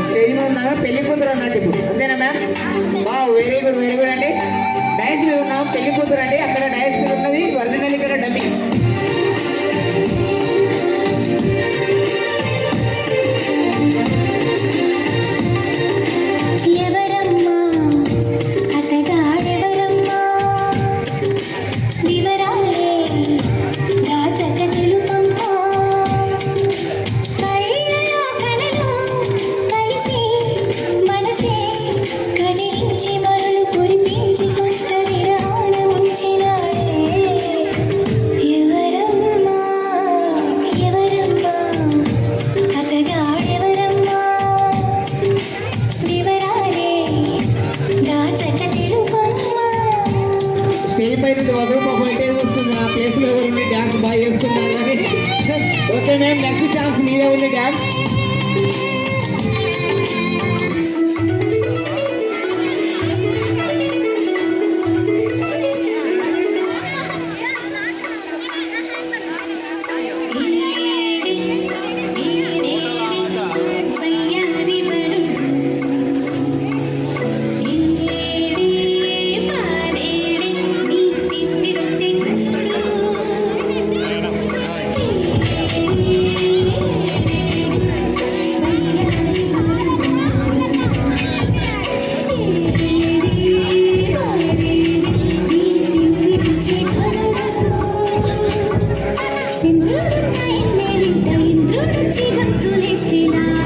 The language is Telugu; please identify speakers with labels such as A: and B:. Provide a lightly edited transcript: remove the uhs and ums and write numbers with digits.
A: స్టేజ్ మీద ఉన్నాము, పెళ్లి కూతురు అన్నట్టు ఇప్పుడు అంతేనా మ్యామ్? వెరీ గుడ్ అండి. డయాస్ మీద ఉన్నాము, పెళ్లి కూతురు అండి. అక్కడ డయాస్ మీద ఉన్నది ఒరిజినల్, ఇక్కడ డమ్మీ. స్టేజ్ పై నుండి వదరు పాపం ఎటే వస్తుంది, ఆ ప్లేస్లో ఎవరుండి డ్యాన్స్ బాగా చేస్తున్నారు కానీ. ఓకే మ్యామ్, నెక్స్ట్ ఛాన్స్ మీదే ఉంది డ్యాన్స్.
B: సింధు ఇంద్రుడు భక్తులేస్తేనా